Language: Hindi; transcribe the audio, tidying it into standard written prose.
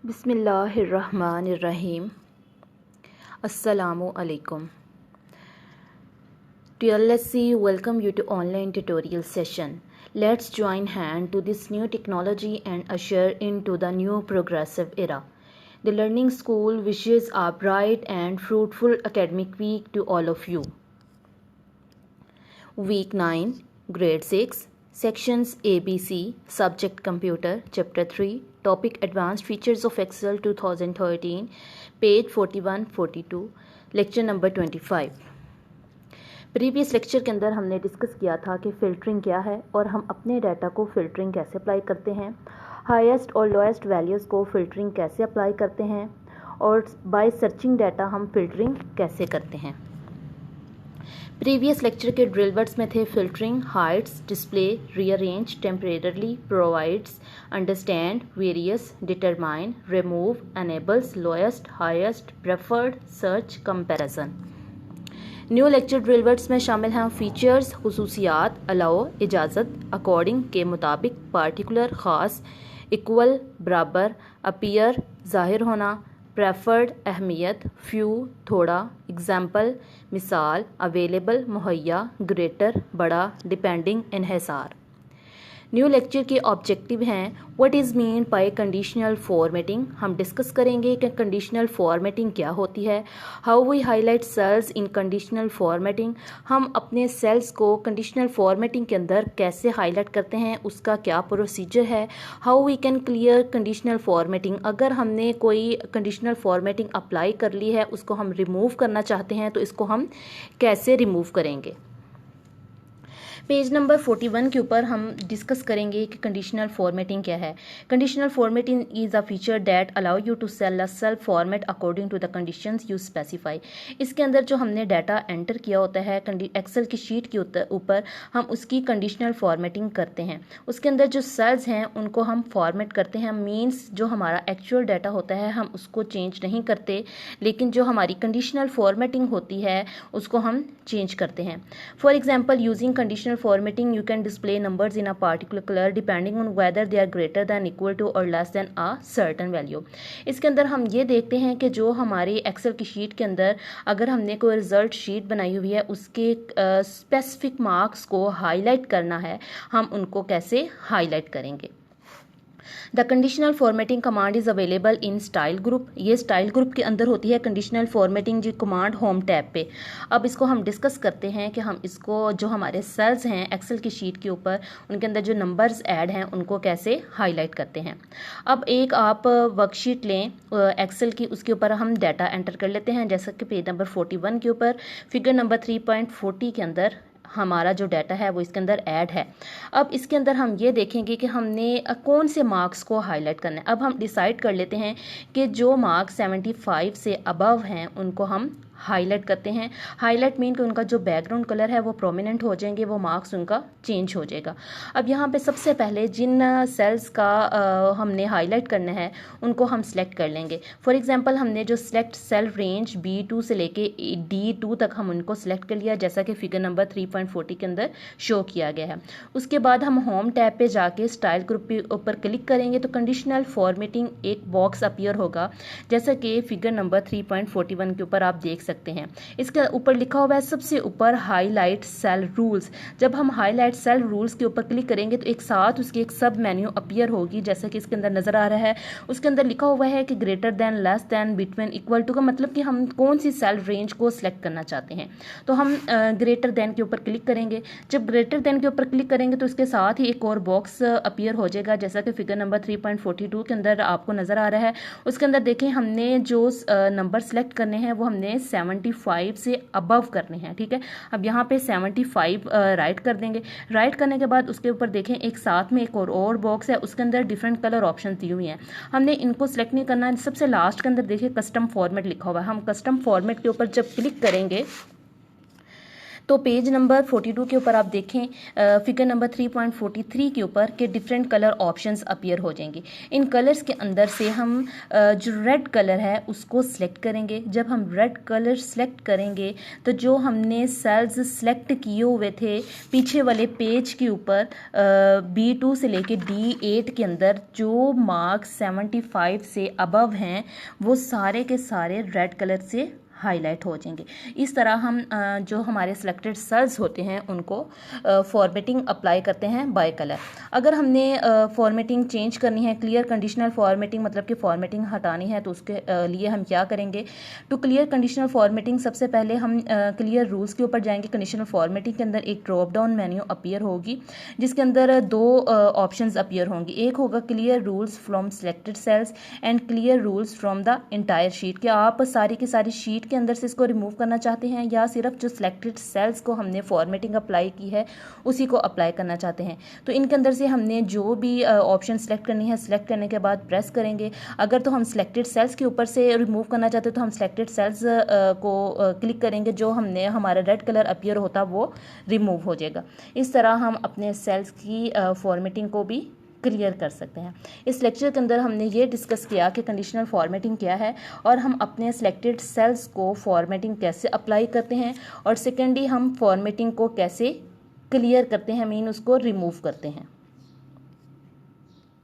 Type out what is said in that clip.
बिस्मिल्लाहिर्रहमानिर्रहीम। अस्सलामु अलैकुम। Dear Lassie, welcome you to online tutorial session. Let's join hand to this new technology and usher into the new progressive era. The Learning School wishes a bright and fruitful academic week to all of you. Week 9, Grade 6, Sections ABC, Subject Computer, Chapter 3, Topic Advanced Features of Excel 2013, page 41-42, Lecture number 25. Previous lecture के अंदर हमने डिस्कस किया था कि फ़िल्टरिंग क्या है और हम अपने डाटा को फ़िल्टरिंग कैसे अप्लाई करते हैं, हाईएस्ट और लोएस्ट वैल्यूज़ को फ़िल्टरिंग कैसे अप्लाई करते हैं और बाय सर्चिंग डाटा हम फ़िल्टरिंग कैसे करते हैं। प्रीवियस लेक्चर के ड्रिल वर्ड्स में थे filtering, hides, display, rearrange, temporarily, provides, understand, various, determine, remove, enables, lowest, highest, preferred, search, comparison. New lecture drill words में शामिल हैं फीचर्स, खुसूसियात, अलाउ, इजाज़त, अकॉर्डिंग के मुताबिक, पार्टिकुलर, ख़ास, इक्वल, बराबर, अपीयर, ज़ाहिर होना, प्रेफर्ड, अहमियत, फ्यू, थोड़ा, एग्जाम्पल, मिसाल, अवेलेबल, मुहैया, ग्रेटर, बड़ा, डिपेंडिंग, इन्हिसार। न्यू लेक्चर के ऑब्जेक्टिव हैं what is mean by conditional formatting. हम डिस्कस करेंगे कि कंडीशनल फॉर्मेटिंग क्या होती है, how we highlight cells in conditional formatting, हम अपने सेल्स को कंडीशनल फॉर्मेटिंग के अंदर कैसे हाईलाइट करते हैं, उसका क्या प्रोसीजर है, how we can clear conditional formatting, अगर हमने कोई कंडीशनल फॉर्मेटिंग अप्लाई कर ली है उसको हम रिमूव करना चाहते हैं तो इसको हम कैसे रिमूव करेंगे। पेज नंबर 41 के ऊपर हम डिस्कस करेंगे कि कंडीशनल फॉर्मेटिंग क्या है। Conditional formatting is a feature that allow you to cell a self format according to the conditions you specify. इसके अंदर जो हमने डाटा एंटर किया होता है एक्सेल की शीट के ऊपर हम उसकी कंडीशनल फॉर्मेटिंग करते हैं। उसके अंदर जो सेल्स हैं उनको हम फॉर्मेट करते हैं, मीन्स जो हमारा एक्चुअल डाटा होता है हम उसको चेंज नहीं करते, लेकिन जो हमारी कंडीशनल फॉर्मेटिंग होती है उसको हम चेंज करते हैं। For example, using conditional formatting you can display numbers in a particular color depending on whether they are greater than, equal to or less than a certain value। इसके अंदर हम ये देखते हैं कि जो हमारे एक्सेल की शीट के अंदर अगर हमने कोई रिजल्ट शीट बनाई हुई है उसके स्पेसिफिक मार्क्स को हाईलाइट करना है, हम उनको कैसे हाईलाइट करेंगे। The conditional formatting command is available in style group. ये स्टाइल ग्रुप के अंदर होती है कंडीशनल फॉर्मेटिंग जी कमांड होम टैब पे। अब इसको हम डिस्कस करते हैं कि हम इसको जो हमारे सेल्स हैं एक्सेल की शीट के ऊपर उनके अंदर जो नंबर्स ऐड हैं उनको कैसे हाईलाइट करते हैं। अब एक आप वर्कशीट लें एक्सेल की, उसके ऊपर हम डाटा एंटर कर लेते हैं, जैसा कि पेज नंबर 41 के ऊपर फिगर नंबर 3.40 के अंदर हमारा जो डाटा है वो इसके अंदर ऐड है। अब इसके अंदर हम ये देखेंगे कि हमने कौन से मार्क्स को हाईलाइट करना है। अब हम डिसाइड कर लेते हैं कि जो मार्क्स 75 से अबव हैं उनको हम हाईलाइट करते हैं। हाईलाइट मीन कि उनका जो बैकग्राउंड कलर है वो प्रोमिनेंट हो जाएंगे, वो मार्क्स उनका चेंज हो जाएगा। अब यहाँ पे सबसे पहले जिन सेल्स का हमने हाईलाइट करना है उनको हम सिलेक्ट कर लेंगे। फॉर एग्जांपल, हमने जो सिलेक्ट सेल रेंज B2 से लेके D2 तक हम उनको सिलेक्ट कर लिया, जैसा कि फिगर नंबर 3.40 के अंदर शो किया गया है। उसके बाद हम होम टैब पे जाके स्टाइल ग्रुप के ऊपर क्लिक करेंगे तो कंडीशनल फॉर्मेटिंग एक बॉक्स अपीयर होगा, जैसा कि फिगर नंबर 3.41 के ऊपर आप देख सकते हैं। इसके ऊपर लिखा हुआ है सबसे ऊपर हाईलाइट सेल रूल्स। जब हम हाईलाइट सेल रूल्स के ऊपर क्लिक करेंगे तो एक साथ उसकी एक सब मेन्यू अपीयर होगी, जैसा कि इसके अंदर नजर आ रहा है। उसके अंदर लिखा हुआ है कि greater than, less than, between, equal to का मतलब कि हम कौन सी सेल रेंज को सिलेक्ट करना चाहते हैं। तो हम ग्रेटर देन के ऊपर क्लिक करेंगे। जब ग्रेटर देन के ऊपर क्लिक करेंगे तो इसके साथ ही एक और बॉक्स अपीयर हो जाएगा, जैसा कि फिगर नंबर 3.42 के अंदर आपको नजर आ रहा है। उसके अंदर देखें हमने जो नंबर सेलेक्ट करने हैं वो हमने 75 से अबव करने हैं, ठीक है। अब यहाँ पे 75 राइट कर देंगे। राइट करने के बाद उसके ऊपर देखें एक साथ में एक और बॉक्स है, उसके अंदर डिफरेंट कलर ऑप्शन दिए हुए हैं। हमने इनको सेलेक्ट नहीं करना है। सबसे लास्ट के अंदर देखिए कस्टम फॉर्मेट लिखा हुआ है। हम कस्टम फॉर्मेट के ऊपर जब क्लिक करेंगे तो पेज नंबर 42 के ऊपर आप देखें फिगर नंबर 3.43 के ऊपर के डिफरेंट कलर ऑप्शंस अपीयर हो जाएंगे। इन कलर्स के अंदर से हम जो रेड कलर है उसको सिलेक्ट करेंगे। जब हम रेड कलर सिलेक्ट करेंगे तो जो हमने सेल्स सिलेक्ट किए हुए थे पीछे वाले पेज के ऊपर B2 से लेके D8 के अंदर जो मार्क्स 75 से अबव हैं वो सारे के सारे रेड कलर से हाईलाइट हो जाएंगे। इस तरह हम जो हमारे सिलेक्टेड सेल्स होते हैं उनको फॉर्मेटिंग अप्लाई करते हैं बाय कलर। अगर हमने फॉर्मेटिंग चेंज करनी है, क्लियर कंडीशनल फॉर्मेटिंग मतलब कि फॉर्मेटिंग हटानी है, तो उसके लिए हम क्या करेंगे? टू क्लियर कंडीशनल फॉर्मेटिंग सबसे पहले हम क्लियर रूल्स के ऊपर जाएंगे। कंडीशनल फॉर्मेटिंग के अंदर एक ड्रॉप डाउन मेन्यू अपीयर होगी जिसके अंदर दो ऑप्शंस अपीयर होंगी। एक होगा clear rules from selected cells and clear rules from the entire sheet. क्या आप सारी की सारी शीट के अंदर से इसको रिमूव करना चाहते हैं या सिर्फ जो सिलेक्टेड सेल्स को हमने फॉर्मेटिंग अप्लाई की है उसी को अप्लाई करना चाहते हैं? तो इनके अंदर से हमने जो भी ऑप्शन सेलेक्ट करनी है, सिलेक्ट करने के बाद प्रेस करेंगे। अगर तो हम सिलेक्टेड सेल्स के ऊपर से रिमूव करना चाहते हैं तो हम सिलेक्टेड सेल्स को क्लिक करेंगे, जो हमने हमारा रेड कलर अपीयर होता वो रिमूव हो जाएगा। इस तरह हम अपने सेल्स की फॉर्मेटिंग को भी क्लियर कर सकते हैं। इस लेक्चर के अंदर हमने ये डिस्कस किया कि कंडीशनल फॉर्मेटिंग क्या है और हम अपने सिलेक्टेड सेल्स को फॉर्मेटिंग कैसे अप्लाई करते हैं, और सेकेंडली हम फॉर्मेटिंग को कैसे क्लियर करते हैं, मीन उसको रिमूव करते हैं।